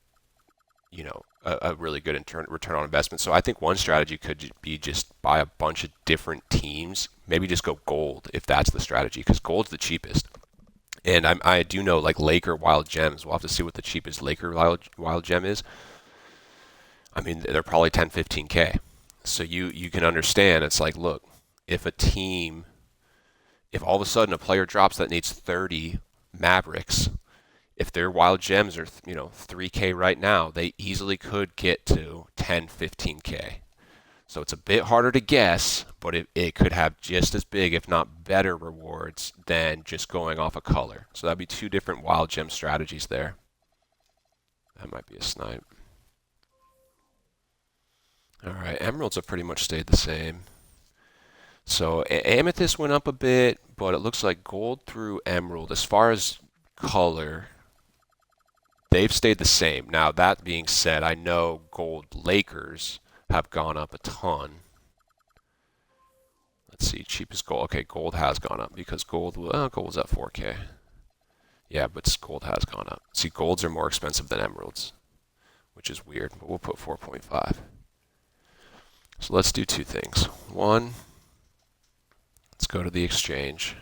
a really good return on investment. So I think one strategy could be just buy a bunch of different teams. Maybe just go gold if that's the strategy, because gold's the cheapest. And I do know like Laker wild gems. We'll have to see what the cheapest Laker wild gem is. I mean, they're probably 10, 15K. So you can understand. It's like, look, if all of a sudden a player drops that needs 30 Mavericks, if their wild gems are 3K right now, they easily could get to 10, 15K. So it's a bit harder to guess, but it could have just as big, if not better, rewards than just going off a color. So that'd be 2 different wild gem strategies there. That might be a snipe. All right, emeralds have pretty much stayed the same. So amethyst went up a bit, but it looks like gold through emerald, as far as color, they've stayed the same. Now, that being said, I know gold Lakers have gone up a ton. Let's see, cheapest gold. Okay, gold has gone up because gold was at 4K. Yeah, but gold has gone up. See, golds are more expensive than emeralds, which is weird, but we'll put 4.5. So let's do two things. One, let's go to the exchange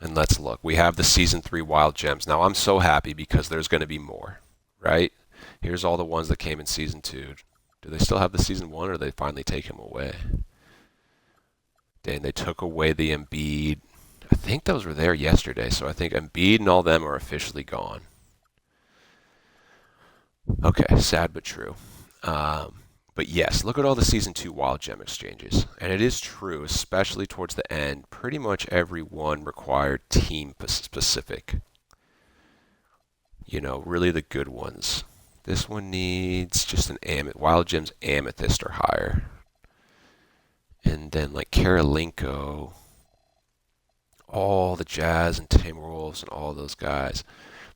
and let's look. We have the Season 3 Wild Gems. Now, I'm so happy because there's going to be more, right? Here's all the ones that came in Season 2. Do they still have the Season 1 or did they finally take him away? Dang, they took away the Embiid. I think those were there yesterday, so I think Embiid and all them are officially gone. Okay, sad but true. But yes, look at all the Season 2 Wild Gem exchanges. And it is true, especially towards the end, pretty much every one required team specific. You know, really the good ones. This one needs just an Wild Gems Amethyst or higher. And then like Karolinko, all the Jazz and Timberwolves and all those guys.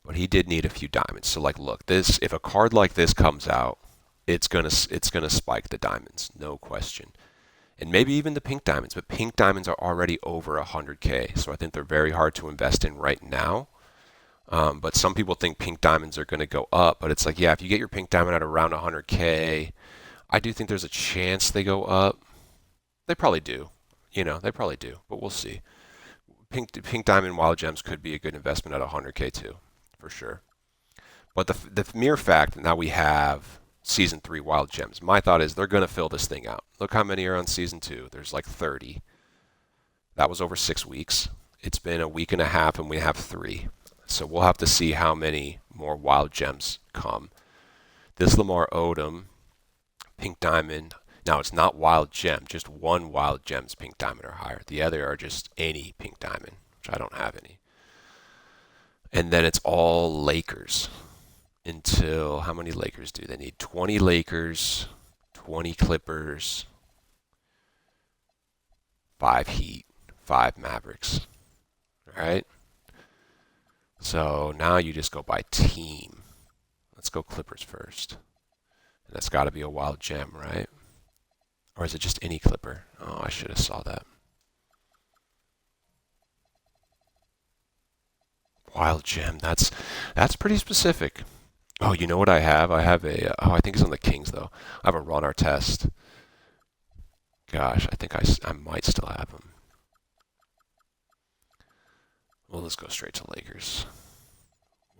But he did need a few diamonds. So like look, this if a card like this comes out, it's gonna spike the diamonds, no question. And maybe even the pink diamonds, but pink diamonds are already over 100K, so I think they're very hard to invest in right now. But some people think pink diamonds are going to go up, but it's like, yeah, if you get your pink diamond at around 100K, I do think there's a chance they go up. They probably do, they probably do, but we'll see. Pink diamond wild gems could be a good investment at 100K too, for sure. But the mere fact that now we have Season 3 Wild Gems, my thought is they're going to fill this thing out. Look how many are on Season 2. There's like 30. That was over 6 weeks. It's been a week and a half, and we have 3. So we'll have to see how many more Wild Gems come. This Lamar Odom, Pink Diamond. Now, it's not Wild Gem, just one Wild Gem's Pink Diamond or higher. The other are just any Pink Diamond, which I don't have any. And then it's all Lakers. Until how many Lakers do they need? 20 Lakers, 20 Clippers, 5 Heat, 5 Mavericks. All right? So now you just go by team. Let's go Clippers first. And that's got to be a wild gem, right? Or is it just any Clipper? Oh, I should have saw that. Wild gem. That's pretty specific. Oh, you know what I have? I have a. I think it's on the Kings though. I have a Ron Artest. Gosh, I think I might still have him. Well, let's go straight to Lakers.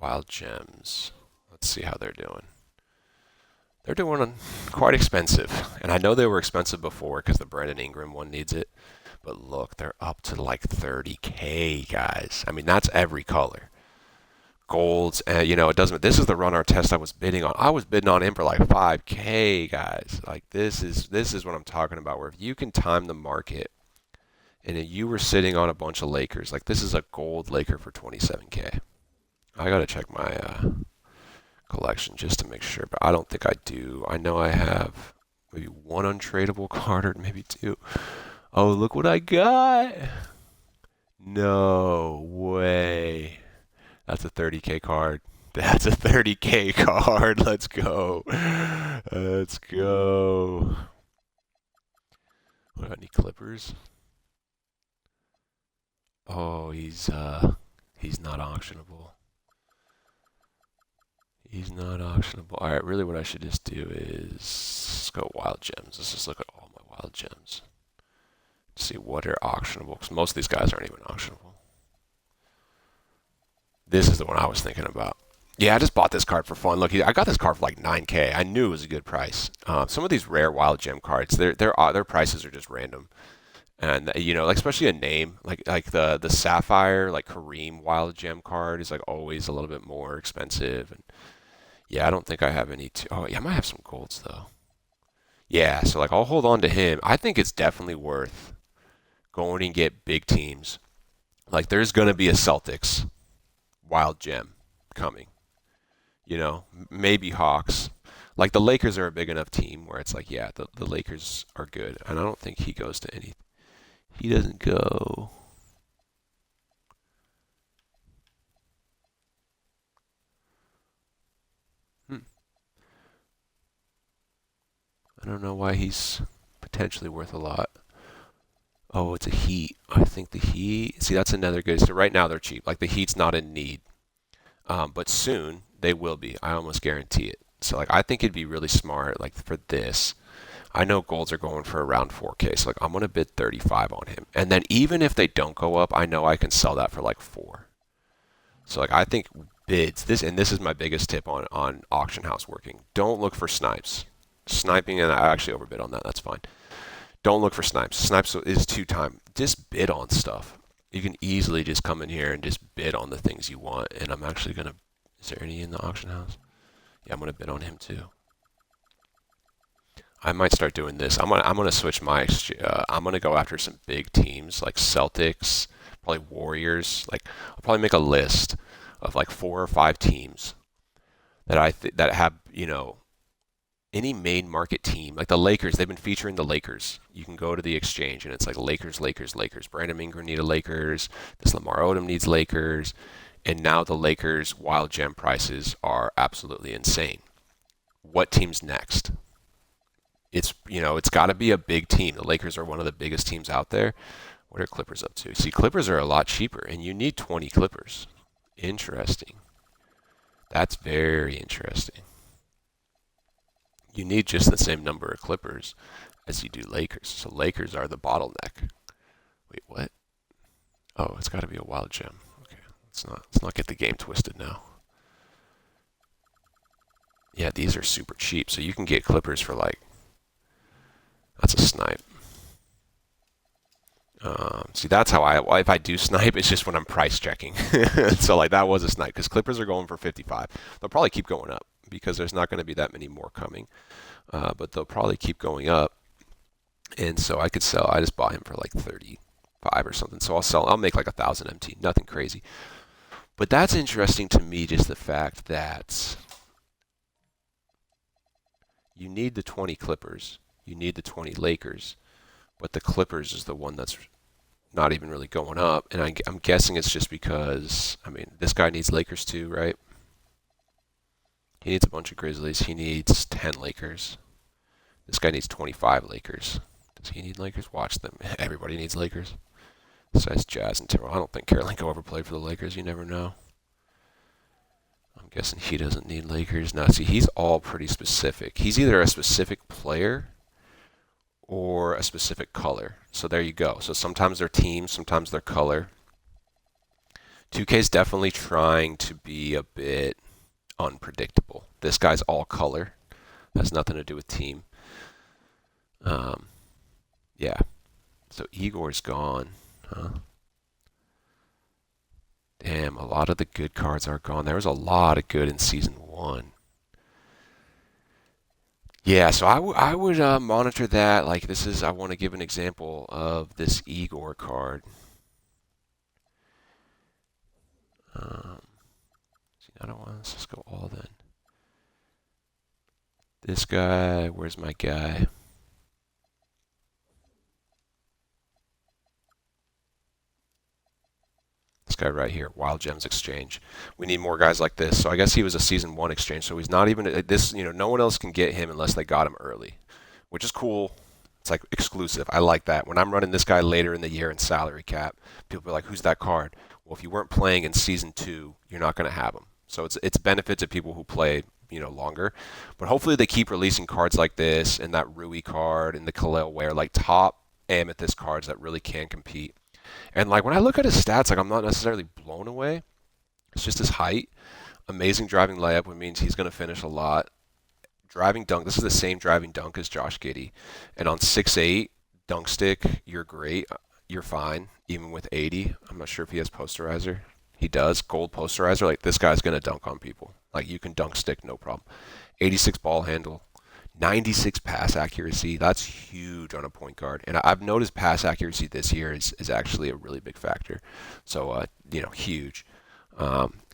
Wild gems. Let's see how they're doing. They're doing quite expensive, and I know they were expensive before because the Brandon Ingram one needs it. But look, they're up to like 30K, guys. I mean, that's every color. Golds, and it doesn't. This is the Ron Artest I was bidding on. I was bidding on him for like 5K, guys. Like this is what I'm talking about. Where if you can time the market, and if you were sitting on a bunch of Lakers, like this is a gold Laker for 27K. I gotta check my collection just to make sure, but I don't think I do. I know I have maybe one untradeable card or maybe 2. Oh, look what I got! No way. That's a 30K card. That's a 30K card. Let's go. Let's go. What, any Clippers? Oh, he's not auctionable. He's not auctionable. All right, really what I should just do is let's go wild gems. Let's just look at all my wild gems. See what are auctionable, because most of these guys aren't even auctionable. This is the one I was thinking about. Yeah, I just bought this card for fun. Look, I got this card for like 9K. I knew it was a good price. Some of these rare wild gem cards, their prices are just random, and like especially a name like the Sapphire, like Kareem wild gem card is like always a little bit more expensive. And yeah, I don't think I have any. Oh yeah, I might have some golds though. Yeah, so like I'll hold on to him. I think it's definitely worth going and get big teams. Like there's gonna be a Celtics wild gem coming. Maybe Hawks. Like the Lakers are a big enough team where it's like, yeah, the Lakers are good. And I don't think he goes to any. He doesn't go. I don't know why he's potentially worth a lot. Oh, it's a Heat. I think the Heat. See, that's another good. So right now they're cheap. Like the Heat's not in need, but soon they will be. I almost guarantee it. So like I think it'd be really smart. Like for this, I know golds are going for around 4K. So like I'm gonna bid 35 on him, and then even if they don't go up, I know I can sell that for like 4. So like I think bids this, and this is my biggest tip on auction house working. Don't look for snipes. Sniping, and I actually overbid on that. That's fine. Don't look for snipes. Snipes is 2 time. Just bid on stuff. You can easily just come in here and just bid on the things you want. And I'm actually gonna. Is there any in the auction house? Yeah, I'm gonna bid on him too. I might start doing this. I'm gonna switch my. I'm gonna go after some big teams like Celtics, probably Warriors. Like I'll probably make a list of like 4 or 5 teams that that have any main market team, like the Lakers. They've been featuring the Lakers. You can go to the exchange and it's like Lakers, Lakers, Lakers. Brandon Ingram needs Lakers. This Lamar Odom needs Lakers. And now the Lakers wild gem prices are absolutely insane. What team's next? It's got to be a big team. The Lakers are one of the biggest teams out there. What are Clippers up to? See, Clippers are a lot cheaper, and you need 20 Clippers. Interesting. That's very interesting. You need just the same number of Clippers as you do Lakers. So Lakers are the bottleneck. Wait, what? Oh, it's got to be a wild gem. Okay, let's not get the game twisted now. Yeah, these are super cheap. So you can get Clippers for like, that's a snipe. See, that's how if I do snipe, it's just when I'm price checking. So like that was a snipe because Clippers are going for 55. They'll probably keep going up because there's not going to be that many more coming. But they'll probably keep going up. And so I could sell. I just bought him for like 35 or something. So I'll make like 1,000 MT. Nothing crazy. But that's interesting to me, just the fact that you need the 20 Clippers. You need the 20 Lakers. But the Clippers is the one that's not even really going up. And I'm guessing it's just because, this guy needs Lakers too, right? He needs a bunch of Grizzlies. He needs 10 Lakers. This guy needs 25 Lakers. Does he need Lakers? Watch them. Everybody needs Lakers. Besides Jazz and Timberwolves. I don't think Karolinko ever played for the Lakers. You never know. I'm guessing he doesn't need Lakers. Now, see, he's all pretty specific. He's either a specific player or a specific color. So there you go. So sometimes they're teams, sometimes they're color. 2K is definitely trying to be a bit unpredictable. This guy's all color. Has nothing to do with team. Yeah. So Igor's gone. Huh? Damn, a lot of the good cards are gone. There was a lot of good in Season 1. Yeah, so I would monitor that. Like I want to give an example of this Igor card. See, I don't want let's just go all then. This guy, where's my guy? This guy right here, Wild Gems Exchange. We need more guys like this. So I guess he was a Season 1 exchange. So he's not even this. No one else can get him unless they got him early, which is cool. It's like exclusive. I like that. When I'm running this guy later in the year in salary cap, people are like, "Who's that card?" Well, if you weren't playing in Season 2, you're not going to have him. So it's benefit to people who play longer. But hopefully they keep releasing cards like this and that Rui card and the Khalil Ware, like top amethyst cards that really can compete. And like when I look at his stats, like I'm not necessarily blown away. It's just his height. Amazing driving layup, which means he's going to finish a lot. Driving dunk, this is the same driving dunk as Josh Giddey. And on 6'8", dunk stick, you're great. You're fine, even with 80. I'm not sure if he has posterizer. He does. Gold posterizer. Like this guy's going to dunk on people. Like you can dunk stick, no problem. 86 ball handle. 96 pass accuracy. That's huge on a point guard. And I've noticed pass accuracy this year is actually a really big factor. So, huge.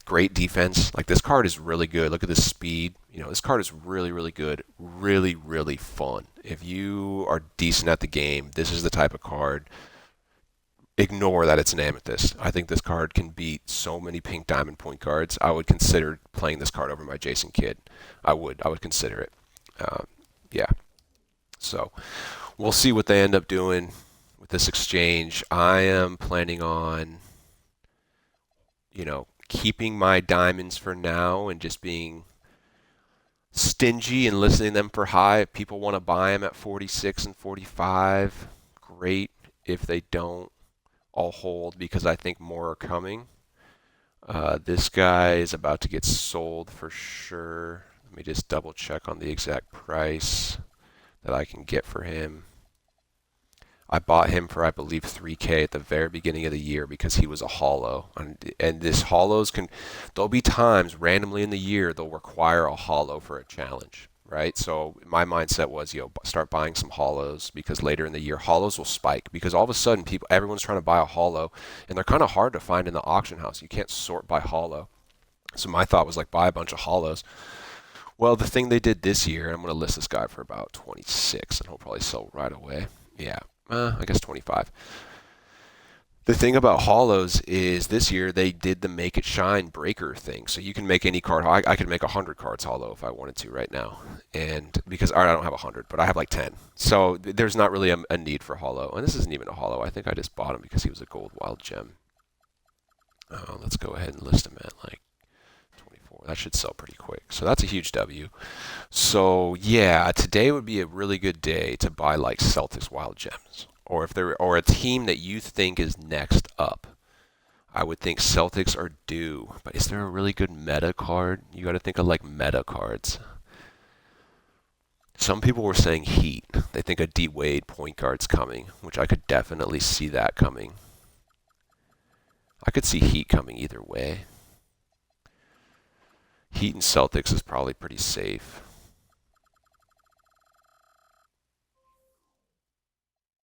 Great defense. Like this card is really good. Look at this speed. This card is really, really good. Really, really fun. If you are decent at the game, this is the type of card. Ignore that it's an amethyst. I think this card can beat so many pink diamond point guards. I would consider playing this card over my Jason Kidd. I would consider it. Yeah. So we'll see what they end up doing with this exchange. I am planning on, keeping my diamonds for now and just being stingy and listing them for high. If people want to buy them at 46 and 45, great. If they don't, I'll hold because I think more are coming. This guy is about to get sold for sure. Let me just double check on the exact price that I can get for him. I bought him for, I believe, 3K at the very beginning of the year because he was a hollow. And this hollows there'll be times randomly in the year they'll require a hollow for a challenge, right? So my mindset was, start buying some hollows because later in the year hollows will spike because all of a sudden everyone's trying to buy a hollow and they're kind of hard to find in the auction house. You can't sort by hollow. So my thought was like buy a bunch of hollows. Well, the thing they did this year, I'm going to list this guy for about 26 and he'll probably sell right away. Yeah, I guess 25. The thing about hollows is this year they did the make it shine breaker thing. So you can make any card. I could make 100 cards hollow if I wanted to right now. And because I don't have 100, but I have like 10. So there's not really a need for hollow. And this isn't even a hollow. I think I just bought him because he was a gold wild gem. Let's go ahead and list him at like 24. That should sell pretty quick. So that's a huge W. So yeah, today would be a really good day to buy like Celtics wild gems. Or if there or a team that you think is next up. I would think Celtics are due, but is there a really good meta card? You got to think of like meta cards. Some people were saying Heat. They think a D Wade point guard's coming, which I could definitely see that coming. I could see Heat coming either way. Heat and Celtics is probably pretty safe.